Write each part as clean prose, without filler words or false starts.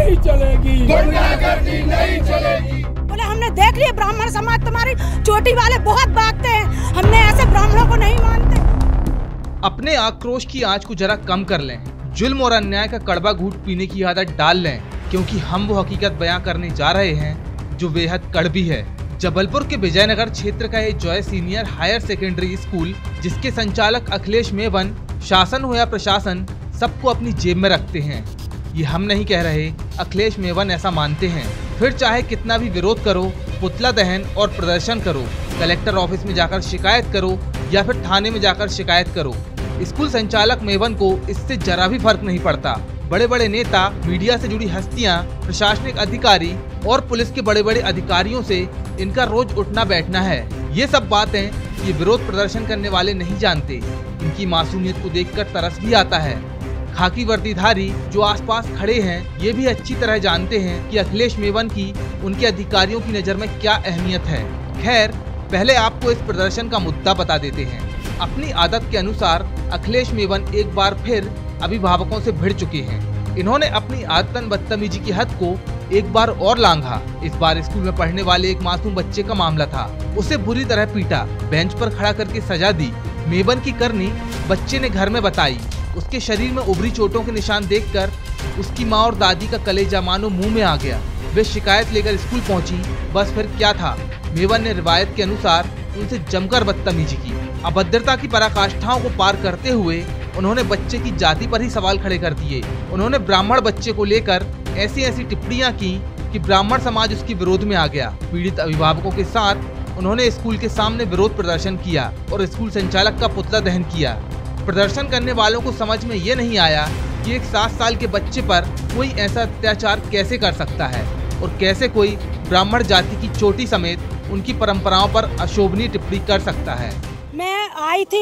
नहीं चलेगी, गुंडागर्दी नहीं चलेगी। बोले हमने देख लिया ब्राह्मण समाज तुम्हारी चोटी वाले बहुत भागते हैं, हमने ऐसे ब्राह्मणों को नहीं मानते। अपने आक्रोश की आंच को जरा कम कर लें, जुल्म और अन्याय का कड़वा घूंट पीने की आदत डाल लें, क्योंकि हम वो हकीकत बयां करने जा रहे हैं जो बेहद कड़वी है। जबलपुर के विजयनगर क्षेत्र का ये Joy senior higher secondary school, जिसके संचालक अखिलेश मेवन शासन हो या प्रशासन सबको अपनी जेब में रखते हैं। ये हम नहीं कह रहे, अखिलेश मेवन ऐसा मानते हैं। फिर चाहे कितना भी विरोध करो, पुतला दहन और प्रदर्शन करो, कलेक्टर ऑफिस में जाकर शिकायत करो या फिर थाने में जाकर शिकायत करो, स्कूल संचालक मेवन को इससे जरा भी फर्क नहीं पड़ता। बड़े बड़े नेता, मीडिया से जुड़ी हस्तियां, प्रशासनिक अधिकारी और पुलिस के बड़े बड़े अधिकारियों से इनका रोज उठना बैठना है। ये सब बातें ये विरोध प्रदर्शन करने वाले नहीं जानते। इनकी मासूमियत को देखकर तरस भी आता है। खाकी वर्दीधारी जो आसपास खड़े हैं, ये भी अच्छी तरह जानते हैं कि अखिलेश मेवन की उनके अधिकारियों की नज़र में क्या अहमियत है। खैर, पहले आपको इस प्रदर्शन का मुद्दा बता देते हैं। अपनी आदत के अनुसार अखिलेश मेवन एक बार फिर अभिभावकों से भिड़ चुके हैं। इन्होंने अपनी आदतन बदतमीजी की हद को एक बार और लांघा। इस बार स्कूल में पढ़ने वाले एक मासूम बच्चे का मामला था। उसे बुरी तरह पीटा, बेंच पर खड़ा करके सजा दी। मेवन की करनी बच्चे ने घर में बताई। उसके शरीर में उभरी चोटों के निशान देखकर उसकी माँ और दादी का कलेजा मानो मुंह में आ गया। वे शिकायत लेकर स्कूल पहुंची। बस फिर क्या था, मेवन ने रिवायत के अनुसार उनसे जमकर बदतमीजी की। अभद्रता की पराकाष्ठाओं को पार करते हुए उन्होंने बच्चे की जाति पर ही सवाल खड़े कर दिए। उन्होंने ब्राह्मण बच्चे को लेकर ऐसी ऐसी टिप्पणियां की कि ब्राह्मण समाज उसके विरोध में आ गया। पीड़ित अभिभावकों के साथ उन्होंने स्कूल के सामने विरोध प्रदर्शन किया और स्कूल संचालक का पुतला दहन किया। प्रदर्शन करने वालों को समझ में ये नहीं आया कि एक 7 साल के बच्चे पर कोई ऐसा अत्याचार कैसे कर सकता है और कैसे कोई ब्राह्मण जाति की चोटी समेत उनकी परंपराओं पर अशोभनीय टिप्पणी कर सकता है। मैं आई थी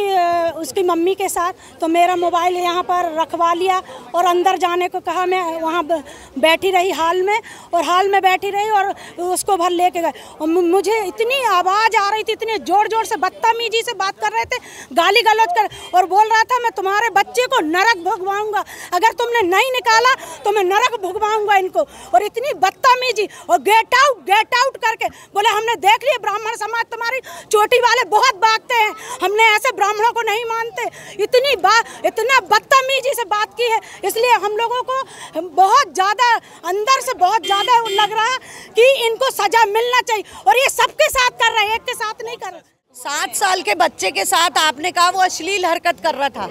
उसकी मम्मी के साथ, तो मेरा मोबाइल यहाँ पर रखवा लिया और अंदर जाने को कहा। मैं वहाँ बैठी रही हाल में बैठी रही और उसको भर लेके गए। और मुझे इतनी आवाज़ आ रही थी, इतने ज़ोर ज़ोर से बदतमीजी से बात कर रहे थे, गाली गलौज कर, और बोल रहा था मैं तुम्हारे बच्चे को नरक भुगवाऊंगा, अगर तुमने नहीं निकाला तो मैं नरक भुगवाऊंगा इनको। और इतनी बदतमीजी, और गेट आउट करके बोले हमने देख लिया ब्राह्मण समाज तुम्हारी चोटी वाले बहुत भागते हैं, हमने ऐसे ब्राह्मणों को नहीं मानते। इतना बदतमीजी से बात की है, इसलिए हम लोगों को बहुत ज़्यादा अंदर से बहुत ज़्यादा लग रहा है कि इनको सजा मिलना चाहिए। और ये सबके साथ कर रहे हैं, एक के साथ नहीं कर रहे। 7 साल के बच्चे के साथ आपने कहा वो अश्लील हरकत कर रहा था।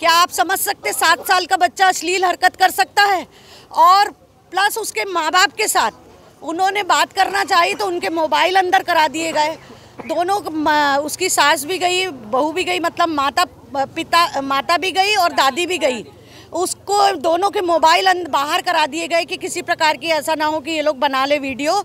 क्या आप समझ सकते 7 साल का बच्चा अश्लील हरकत कर सकता है? और प्लस उसके माँ बाप के साथ उन्होंने बात करना चाहिए तो उनके मोबाइल अंदर करा दिए गए। दोनों उसकी सास भी गई, बहू भी गई, मतलब माता भी गई और दादी भी गई। उसको दोनों के मोबाइल बाहर करा दिए गए कि किसी प्रकार की ऐसा ना हो कि ये लोग बना ले वीडियो,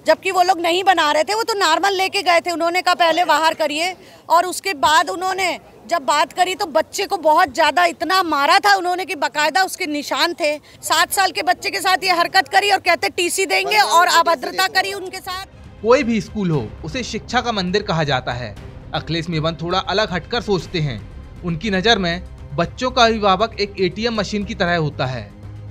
जबकि वो लोग नहीं बना रहे थे, वो तो नॉर्मल लेके गए थे। उन्होंने कहा पहले बाहर करिए, और उसके बाद उन्होंने जब बात करी तो बच्चे को बहुत ज़्यादा इतना मारा था उन्होंने कि बाकायदा उसके निशान थे। 7 साल के बच्चे के साथ ये हरकत करी और कहते टीसी देंगे और अभद्रता करी उनके साथ। कोई भी स्कूल हो, उसे शिक्षा का मंदिर कहा जाता है। अखिलेश मेवन थोड़ा अलग हटकर सोचते हैं। उनकी नज़र में बच्चों का अभिभावक एक ATM मशीन की तरह होता है।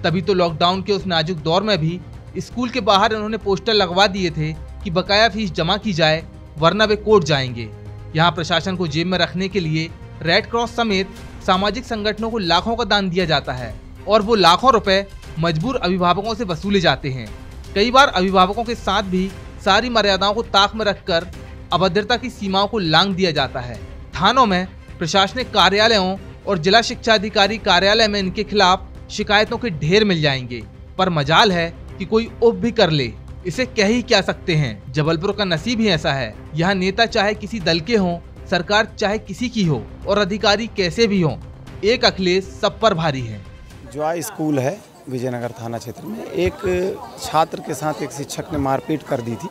तभी तो लॉकडाउन के उस नाजुक दौर में भी स्कूल के बाहर उन्होंने पोस्टर लगवा दिए थे कि बकाया फीस जमा की जाए वरना वे कोर्ट जाएंगे। यहाँ प्रशासन को जेब में रखने के लिए रेड क्रॉस समेत सामाजिक संगठनों को लाखों का दान दिया जाता है और वो लाखों रुपए मजबूर अभिभावकों से वसूले जाते हैं। कई बार अभिभावकों के साथ भी सारी मर्यादाओं को ताक में रखकर अभद्रता की सीमाओं को लांघ दिया जाता है। थानों में, प्रशासनिक कार्यालयों और जिला शिक्षा अधिकारी कार्यालय में इनके खिलाफ शिकायतों के ढेर मिल जाएंगे, पर मजाल है कि कोई उफ भी कर ले। इसे कह ही क्या सकते हैं, जबलपुर का नसीब ही ऐसा है। यहाँ नेता चाहे किसी दल के हों, सरकार चाहे किसी की हो और अधिकारी कैसे भी हों, एक अखिलेश सब पर भारी है। जॉय स्कूल है विजयनगर थाना क्षेत्र में, एक छात्र के साथ एक शिक्षक ने मारपीट कर दी थी।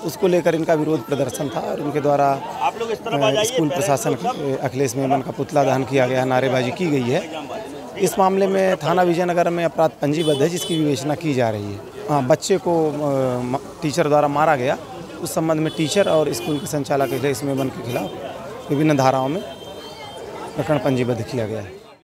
उसको लेकर इनका विरोध प्रदर्शन था और इनके द्वारा स्कूल प्रशासन अखिलेश मेवन का पुतला दहन किया गया, नारेबाजी की गई है। इस मामले में थाना विजयनगर में अपराध पंजीबद्ध है, जिसकी विवेचना की जा रही है। हाँ, बच्चे को टीचर द्वारा मारा गया, उस संबंध में टीचर और स्कूल के संचालक अखिलेश मेवन के खिलाफ विभिन्न धाराओं में प्रकरण पंजीबद्ध किया गया है।